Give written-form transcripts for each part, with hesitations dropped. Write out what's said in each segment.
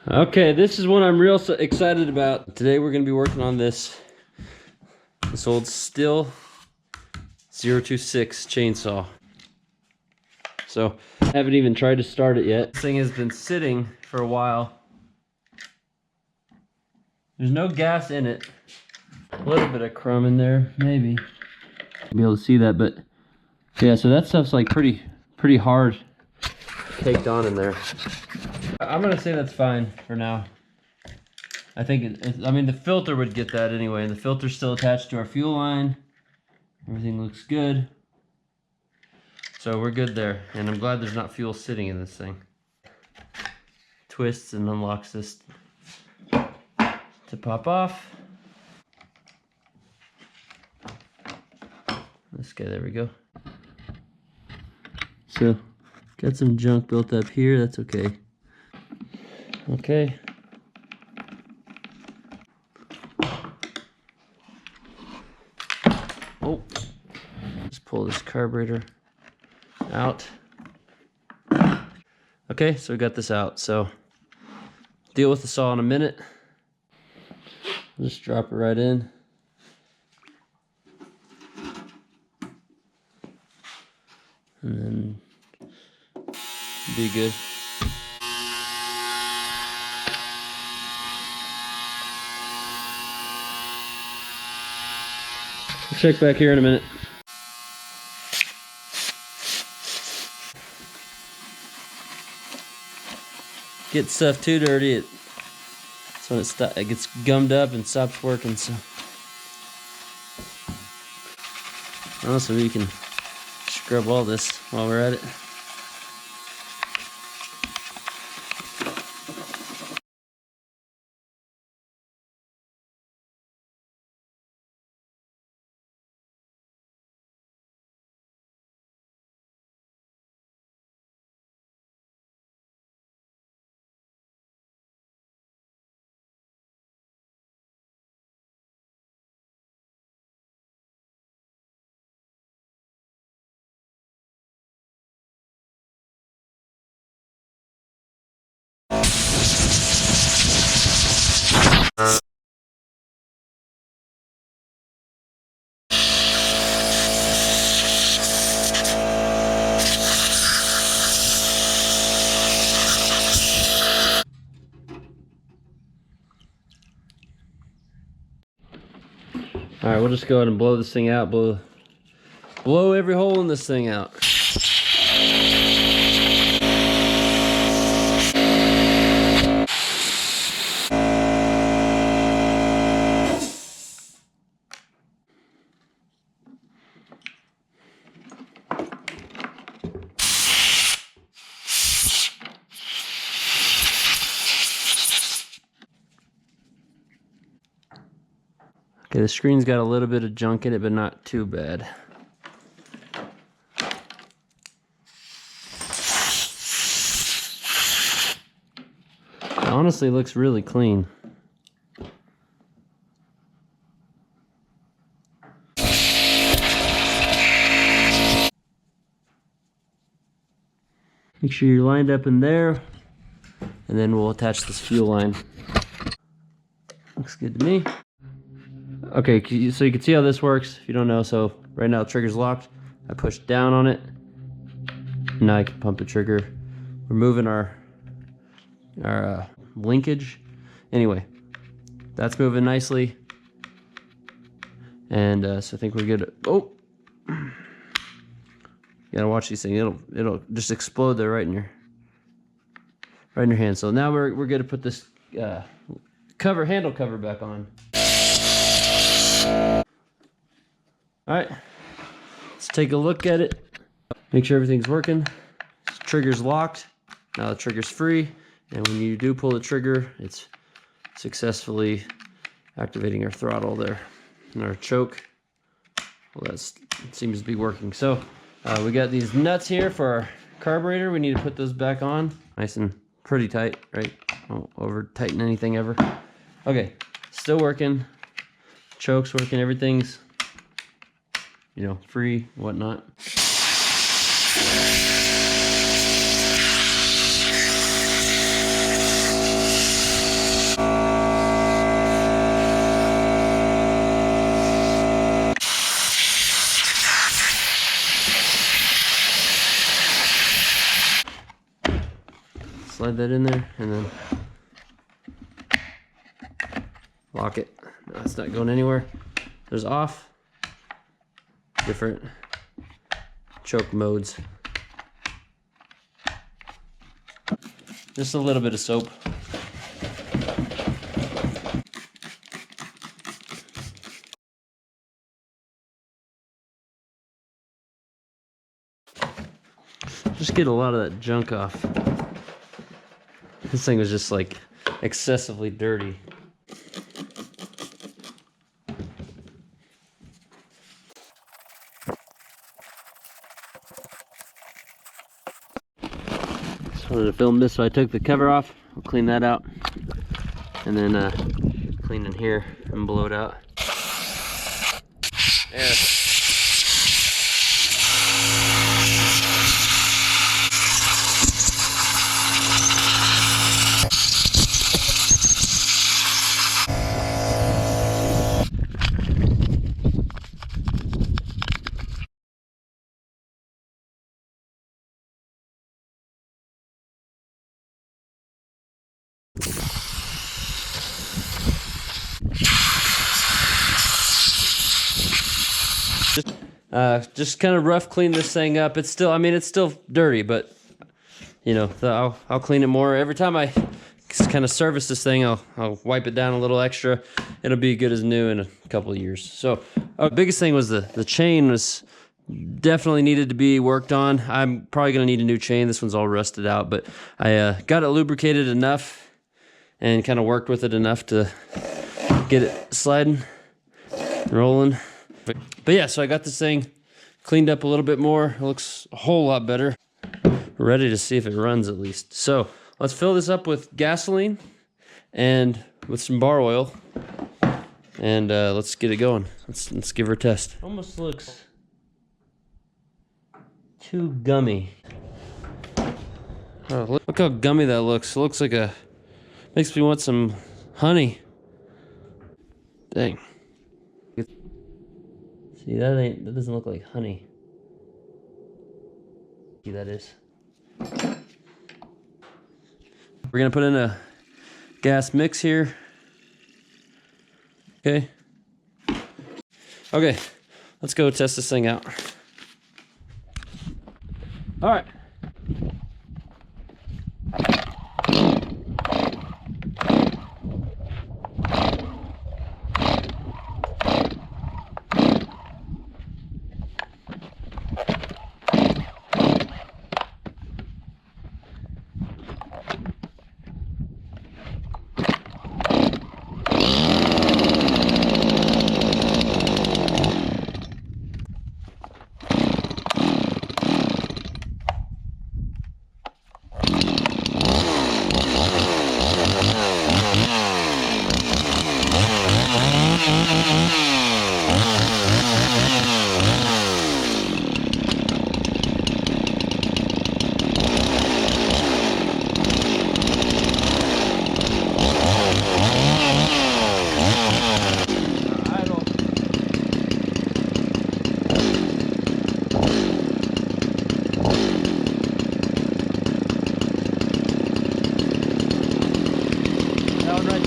Okay, this is one I'm real excited about. Today we're going to be working on this old Stihl 026 chainsaw. So I haven't even tried to start it yet. This thing has been sitting for a while. There's no gas in it. A little bit of crumb in there, maybe. You'll be able to see that, but yeah, so that stuff's like pretty hard caked on in there. I'm gonna say that's fine for now. I think I mean the filter would get that anyway, and the filter's still attached to our fuel line. Everything looks good. So we're good there, and I'm glad there's not fuel sitting in this thing. Twists and unlocks this to pop off. This guy, there we go. So, got some junk built up here, that's okay. Okay. Oh, just pull this carburetor out. Okay, so we got this out. So, deal with the saw in a minute. Just drop it right in. And then be good. I'll check back here in a minute. Get stuff too dirty, so it gets gummed up and stops working. So honestly, we can scrub all this while we're at it. All right, we'll just go ahead and blow this thing out. Blow every hole in this thing out. Okay, the screen's got a little bit of junk in it, but not too bad. It honestly looks really clean. Make sure you're lined up in there, and then we'll attach this fuel line. Looks good to me. Okay, so you can see how this works if you don't know. So right now the trigger's locked. I push down on it. Now I can pump the trigger. We're moving our linkage. Anyway, that's moving nicely. And so I think we're good. Oh, you gotta watch these things. It'll just explode there right in your hand. So now we're good to put this handle cover back on. All right, let's take a look at it. Make sure everything's working. Trigger's locked. Now the trigger's free, and when you do pull the trigger, it's successfully activating our throttle there and our choke. Well, that seems to be working. So we got these nuts here for our carburetor. We need to put those back on, nice and pretty tight, right? Don't over tighten anything ever. Okay, still working. Choke's working. Everything's, free, whatnot. slide that in there and then lock it. No, it's not going anywhere. There's off, different choke modes. Just a little bit of soap. Just get a lot of that junk off. This thing was just like excessively dirty. Just wanted to film this, so I took the cover off. I'll clean that out, and then clean in here and blow it out. There. Just kind of rough clean this thing up. It's still, I mean, it's still dirty, but you know, I'll clean it more. Every time I kind of service this thing, I'll wipe it down a little extra. It'll be good as new in a couple of years. So the biggest thing was the chain was definitely needed to be worked on. I'm probably gonna need a new chain. This one's all rusted out, but I got it lubricated enough and kind of worked with it enough to get it sliding, rolling. But yeah, so I got this thing cleaned up a little bit more. It looks a whole lot better. We're ready to see if it runs at least. So let's fill this up with gasoline and with some bar oil, and let's get it going. Let's give her a test. Almost looks too gummy. Oh, look how gummy that looks. It looks like makes me want some honey. Dang. See, that doesn't look like honey. See, that is. We're gonna put in a gas mix here. Okay. Okay, let's go test this thing out. All right.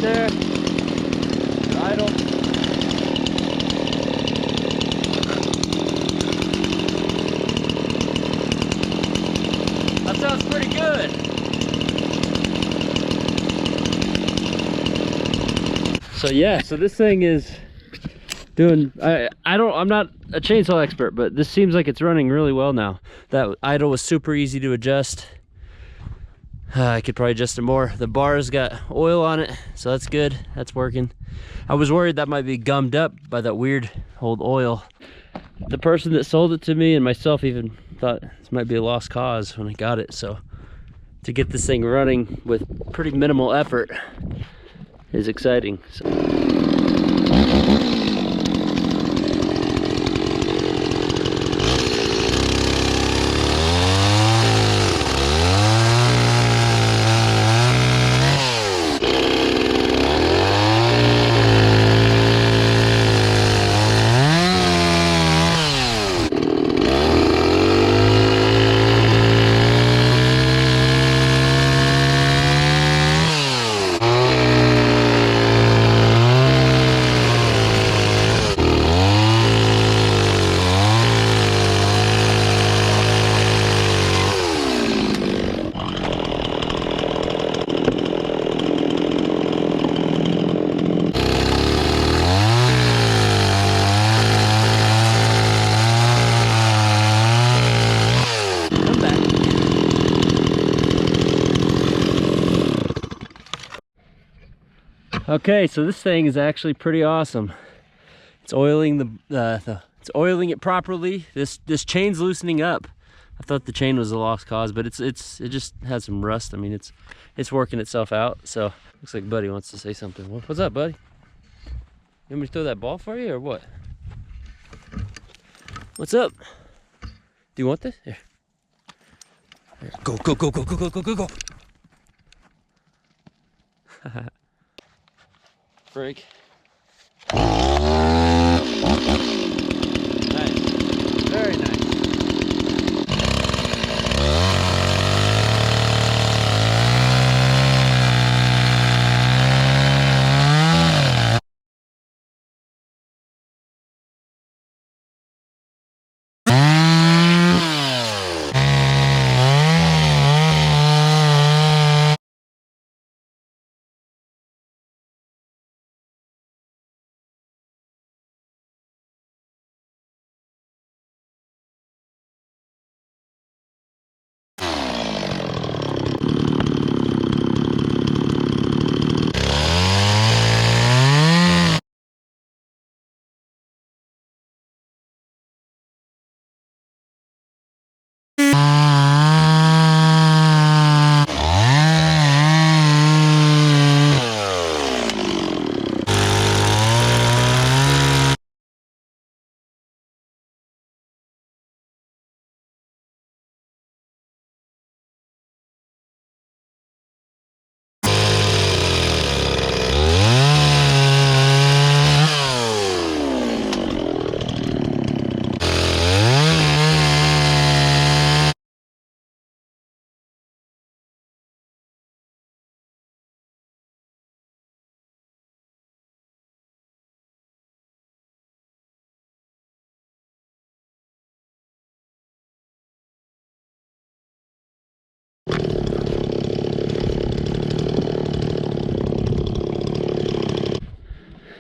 There, idle. That sounds pretty good. So yeah, so this thing is doing, I'm not a chainsaw expert, but this seems like it's running really well now. That idle was super easy to adjust. I could probably adjust it more. The bar's got oil on it, so that's good. That's working. I was worried that might be gummed up by that weird old oil. The person that sold it to me and myself even thought this might be a lost cause when I got it. So to get this thing running with pretty minimal effort is exciting. So. Okay, so this thing is actually pretty awesome. It's oiling it's oiling it properly. This chain's loosening up. I thought the chain was the lost cause, but it just has some rust. I mean, it's working itself out. So looks like Buddy wants to say something. What's up, Buddy? You want me to throw that ball for you or what? What's up? Do you want this? Here. Here. Go, go, go, go, go, go, go, go, go. Break. Nice. Very nice.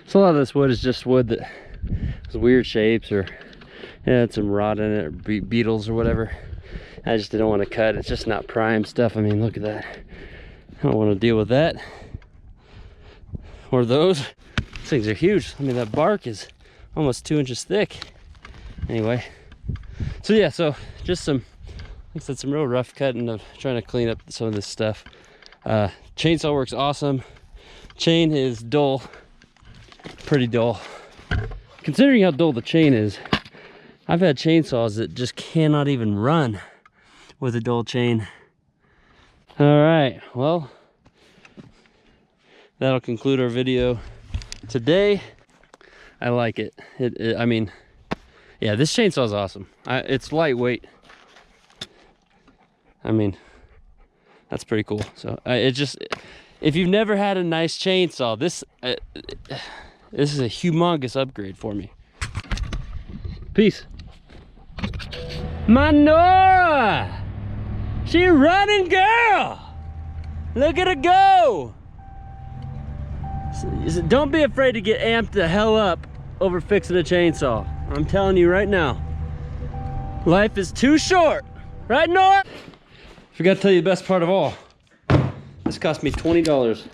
So a lot of this wood is just wood that has weird shapes or had some rot in it or beetles or whatever. I just didn't want to cut. It's just not prime stuff. I mean, look at that. I don't want to deal with that. Or those. These things are huge. I mean, that bark is almost 2 inches thick. Anyway. So yeah, so just some, like I said, some real rough cutting of trying to clean up some of this stuff. Chainsaw works awesome. Chain is dull. Pretty dull. Considering how dull the chain is, I've had chainsaws that just cannot even run with a dull chain. All right, well, that'll conclude our video today. I like it. I mean, yeah, this chainsaw is awesome. It's lightweight. I mean, that's pretty cool. So if you've never had a nice chainsaw, this is a humongous upgrade for me. Peace. My Nora! She running, girl! Look at her go! Don't be afraid to get amped the hell up over fixing a chainsaw. I'm telling you right now. Life is too short. Right, Nora? Forgot to tell you the best part of all. This cost me $20.